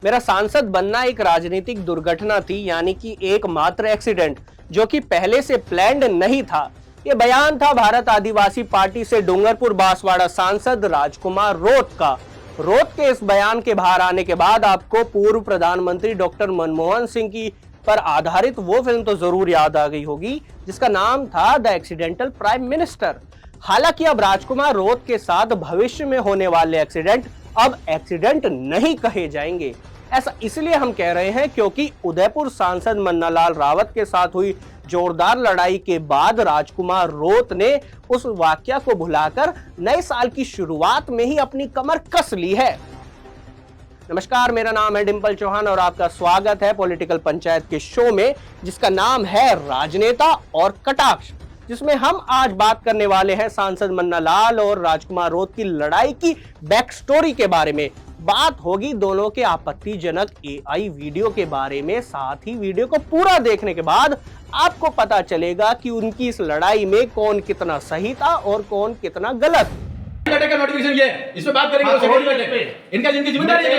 मेरा सांसद बनना एक राजनीतिक दुर्घटना थी, यानी कि एकमात्र एक्सीडेंट जो कि पहले से प्लान्ड नहीं था। ये बयान था भारत आदिवासी पार्टी से डूंगरपुर बांसवाड़ा सांसद राजकुमार रोत का। रोत के इस बयान के बाहर आने के बाद आपको पूर्व प्रधानमंत्री डॉक्टर मनमोहन सिंह की पर आधारित वो फिल्म तो जरूर याद आ गई होगी जिसका नाम था द एक्सीडेंटल प्राइम मिनिस्टर। हालांकि अब राजकुमार रोत के साथ भविष्य में होने वाले एक्सीडेंट अब एक्सीडेंट नहीं कहे जाएंगे। ऐसा इसलिए हम कह रहे हैं क्योंकि उदयपुर सांसद मन्नालाल रावत के साथ हुई जोरदार लड़ाई के बाद राजकुमार रोत ने उस वाकया को भुलाकर नए साल की शुरुआत में ही अपनी कमर कस ली है। नमस्कार, मेरा नाम है डिंपल चौहान और आपका स्वागत है पॉलिटिकल पंचायत के शो में जिसका नाम है राजनेता और कटाक्ष, जिसमें हम आज बात करने वाले हैं सांसद मन्नालाल और राजकुमार रोत की लड़ाई की बैक स्टोरी के बारे में। बात होगी दोनों के आपत्तिजनक एआई वीडियो के बारे में। साथ ही वीडियो को पूरा देखने के बाद आपको पता चलेगा कि उनकी इस लड़ाई में कौन कितना सही था और कौन कितना गलत। का नोटिफिकेशन ये इस पे बात करेंगे। इनका जिनकी जिम्मेदारी है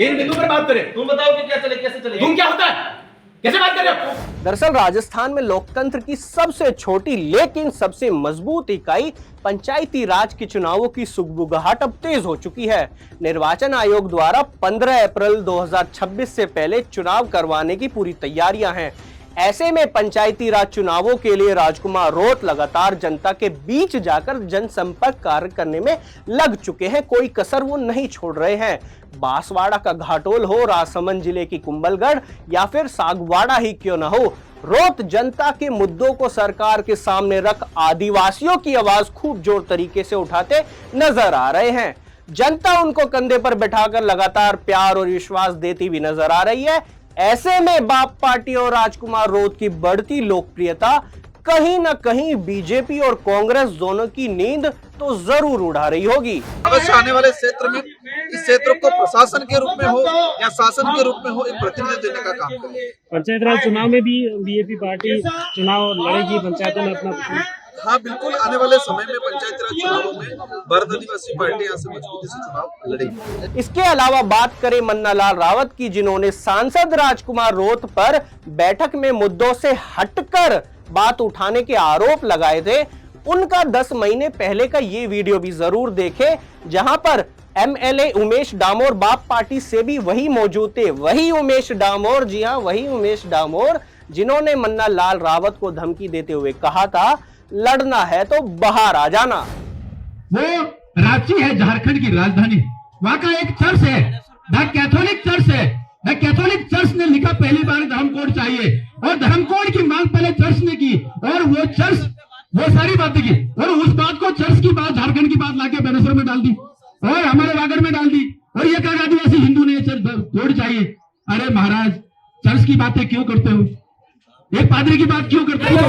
इन बिंदु पर बात करें। तुम बताओ कि क्या चले, कैसे चले, तुम क्या होता है, कैसे बात कर रहे हो? दरअसल राजस्थान में लोकतंत्र की सबसे छोटी लेकिन सबसे मजबूत इकाई पंचायती राज के चुनावों की सुगबुगाहट अब तेज हो चुकी है। निर्वाचन आयोग द्वारा 15 अप्रैल 2026 से पहले चुनाव करवाने की पूरी तैयारियां हैं। ऐसे में पंचायती राज चुनावों के लिए राजकुमार रोत लगातार जनता के बीच जाकर जनसंपर्क कार्य करने में लग चुके हैं। कोई कसर वो नहीं छोड़ रहे हैं। बांसवाड़ा का घाटोल हो, राजसमंद जिले की कुंभलगढ़ या फिर सागवाड़ा ही क्यों न हो, रोत जनता के मुद्दों को सरकार के सामने रख आदिवासियों की आवाज खूब जोर तरीके से उठाते नजर आ रहे हैं। जनता उनको कंधे पर बैठाकर लगातार प्यार और विश्वास देती भी नजर आ रही है। ऐसे में बाप पार्टी और राजकुमार रोत की बढ़ती लोकप्रियता कहीं न कहीं बीजेपी और कांग्रेस दोनों की नींद तो जरूर उड़ा रही होगी। अवश्य आने वाले क्षेत्र में इस क्षेत्र को प्रशासन के रूप में हो या शासन के रूप में हो एक प्रतिनिधित्व देने का काम करें। पंचायत राज चुनाव में भी बीजेपी पार्टी चुनाव लड़ेगी पंचायतों में अपना। हाँ बिल्कुल, आने वाले समय में पंचायत राज चुनावों में भारत आदिवासी पार्टी यहाँ से मजबूती से चुनाव लड़ेगी। इसके अलावा बात करें मन्नालाल रावत की, जिन्होंने सांसद राजकुमार रोत पर बैठक में मुद्दों से हटकर बात उठाने के आरोप लगाए थे। उनका 10 महीने पहले का ये वीडियो भी जरूर देखें, जहां पर एमएलए उमेश डामोर बाप पार्टी से भी वही मौजूद थे। वही उमेश डामोर, जी हां वही उमेश डामोर, जिन्होंने मन्नालाल रावत को धमकी देते हुए कहा था लड़ना है तो बाहर आ जाना। वो रांची है झारखंड की राजधानी, वहां का एक चर्च है, द कैथोलिक चर्च है। द कैथोलिक चर्च ने लिखा पहली बार धर्म कोड चाहिए और धर्म कोड की मांग पहले चर्च ने की और वो चर्च वो सारी बातें की और उस बात को चर्च की बात झारखंड की बात लाके बेनेसर में डाल दी और हमारे वागड़ में डाल दी और ये कहा आदिवासी हिंदू ने चर्च कोड चाहिए। अरे महाराज, चर्च की बातें क्यों करते हो? एक पादरी की बात क्यों करते हो?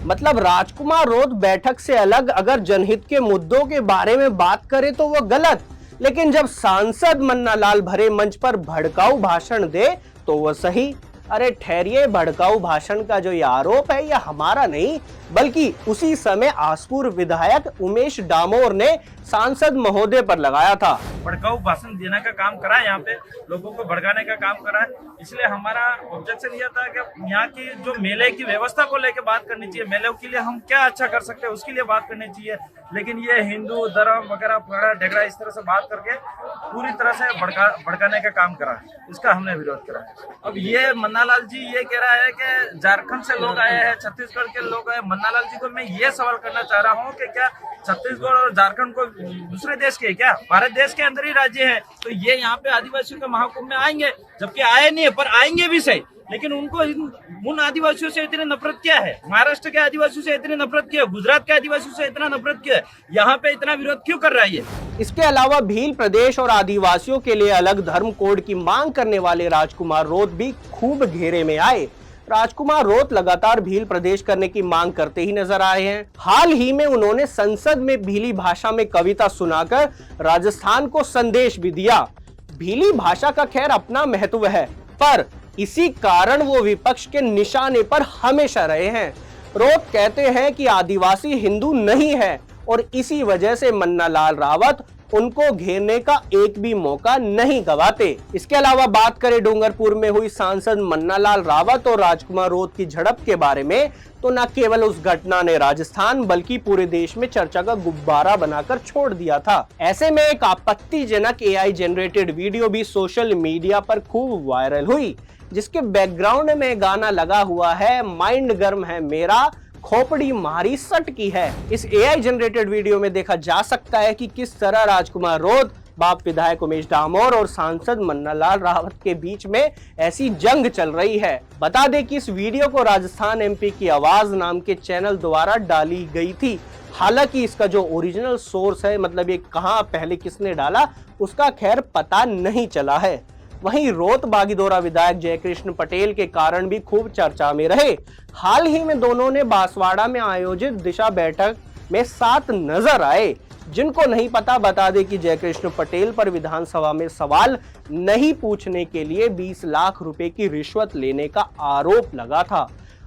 मतलब राजकुमार रोत बैठक से अलग अगर जनहित के मुद्दों के बारे में बात करे तो वो गलत, लेकिन जब सांसद मन्नालाल भरे मंच पर भड़काऊ भाषण दे तो वो सही। अरे ठहरिए, भड़काऊ भाषण का जो ये आरोप है यह हमारा नहीं बल्कि उसी समय आसपुर विधायक उमेश डामोर ने सांसद महोदय पर लगाया था। भड़काऊ भाषण देने का काम करा है, यहाँ पे लोगों को भड़काने का काम करा है। इसलिए हमारा ऑब्जेक्शन यह था कि यहाँ की जो मेले की व्यवस्था को लेकर बात करनी चाहिए, मेले के लिए हम क्या अच्छा कर सकते हैं उसके लिए बात करनी चाहिए। लेकिन ये हिंदू धर्म वगैरह ढेगड़ा इस तरह से बात करके पूरी तरह से भड़काने का काम करा है, इसका हमने विरोध करा। अब ये मन्नालाल जी ये कह रहा है कि झारखंड से लोग आए हैं, छत्तीसगढ़ के लोग आए। मन्नालाल जी को मैं ये सवाल करना चाह रहा हूँ कि क्या छत्तीसगढ़ और झारखंड को दूसरे देश के क्या भारत देश के अंदर ही राज्य है, तो ये यहाँ पे आदिवासियों के महाकुंभ में आएंगे, जबकि आए नहीं है पर आएंगे भी सही। लेकिन उनको उन आदिवासियों से इतनी नफरत क्या है? महाराष्ट्र के आदिवासियों से इतनी नफरत क्या है? गुजरात के आदिवासियों से इतना नफरत क्या है? यहाँ पे इतना विरोध क्यों कर रहा है ये? इसके अलावा भील प्रदेश और आदिवासियों के लिए अलग धर्म कोड की मांग करने वाले राजकुमार रोत भी खूब घेरे में आए। राजकुमार रोत लगातार भील प्रदेश करने की मांग करते ही नजर आए हैं। हाल ही में उन्होंने संसद में भीली भाषा में कविता सुनाकर राजस्थान को संदेश भी दिया। भीली भाषा का खैर अपना महत्व है, पर इसी कारण वो विपक्ष के निशाने पर हमेशा रहे हैं। रोत कहते हैं कि आदिवासी हिंदू नहीं है, और इसी वजह से मन्ना लाल रावत उनको घेरने का एक भी मौका नहीं गवाते। इसके अलावा बात करें डूंगरपुर में हुई सांसद मन्ना लाल रावत और राजकुमार रोत की झड़प के बारे में, तो न केवल उस घटना ने राजस्थान बल्कि पूरे देश में चर्चा का गुब्बारा बनाकर छोड़ दिया था। ऐसे में एक आपत्तिजनक AI जनरेटेड वीडियो भी सोशल मीडिया पर खूब वायरल हुई, जिसके बैकग्राउंड में गाना लगा हुआ है माइंड गर्म है मेरा, खोपड़ी मारी सट की है। इस AI जनरेटेड वीडियो में देखा जा सकता है कि किस तरह राजकुमार रोत, बाप विधायक उमेश डामोर और सांसद मन्ना लाल रावत के बीच में ऐसी जंग चल रही है। बता दें कि इस वीडियो को राजस्थान MP की आवाज नाम के चैनल द्वारा डाली गई थी। हालांकि इसका जो ओरिजिनल सोर्स है, मतलब ये कहां पहले किसने डाला, उसका खैर पता नहीं चला है। वहीं रोत बागीदोरा विधायक जयकृष्ण पटेल के कारण भी खूब चर्चा में रहे। हाल ही में दोनों ने बांसवाड़ा में आयोजित दिशा बैठक में साथ नजर आए। जिनको नहीं पता बता दे कि जयकृष्ण पटेल पर विधानसभा में सवाल नहीं पूछने के लिए 20 लाख रुपए की रिश्वत लेने का आरोप लगा था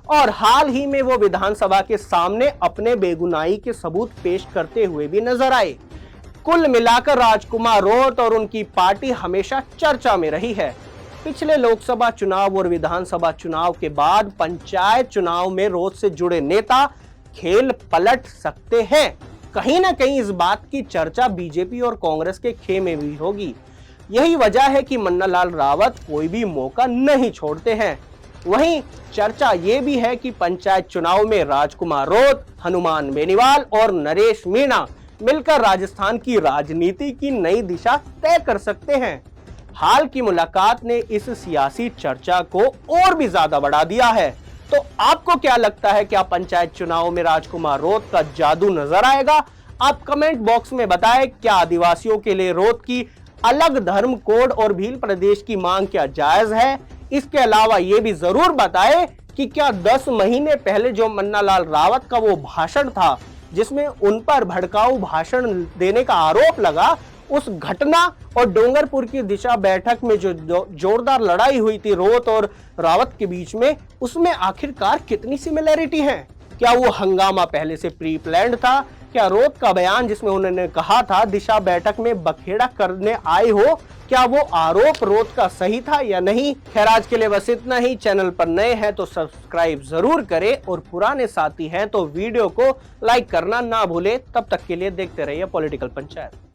और हाल ही में वो विधानसभा के सामने अपने बेगुनाही के सबूत पेश करते हुए भी नजर आए। कुल मिलाकर राजकुमार रोत और उनकी पार्टी हमेशा चर्चा में रही है। पिछले लोकसभा चुनाव और विधानसभा चुनाव के बाद पंचायत चुनाव में रोत से जुड़े नेता खेल पलट सकते हैं। कहीं ना कहीं इस बात की चर्चा बीजेपी और कांग्रेस के खेमे में भी होगी। यही वजह है कि मन्ना लाल रावत कोई भी मौका नहीं छोड़ते हैं। वहीं चर्चा ये भी है कि पंचायत चुनाव में राजकुमार रोत, हनुमान बेनीवाल और नरेश मीणा मिलकर राजस्थान की राजनीति की नई दिशा तय कर सकते हैं। हाल की मुलाकात ने इस सियासी चर्चा को और भी ज्यादा बढ़ा दिया है। तो आपको क्या लगता है, क्या पंचायत चुनाव में राजकुमार रोत का जादू नजर आएगा? आप कमेंट बॉक्स में बताएं। क्या आदिवासियों के लिए रोत की अलग धर्म कोड और भील प्रदेश की मांग क्या जायज है? इसके अलावा ये भी जरूर बताएं कि क्या 10 महीने पहले जो मन्ना लाल रावत का वो भाषण था जिसमें उन पर भड़काऊ भाषण देने का आरोप लगा, उस घटना और डूंगरपुर की दिशा बैठक में जो जोरदार लड़ाई हुई थी रोत और रावत के बीच में, उसमें आखिरकार कितनी सिमिलैरिटी है? क्या वो हंगामा पहले से प्री प्लान्ड था? क्या रोत का बयान जिसमें उन्होंने कहा था दिशा बैठक में बखेड़ा करने आए हो, क्या वो आरोप रोत का सही था या नहीं? खैर आज के लिए बस इतना ही। चैनल पर नए हैं तो सब्सक्राइब जरूर करें और पुराने साथी हैं तो वीडियो को लाइक करना ना भूलें। तब तक के लिए देखते रहिए पॉलिटिकल पंचायत।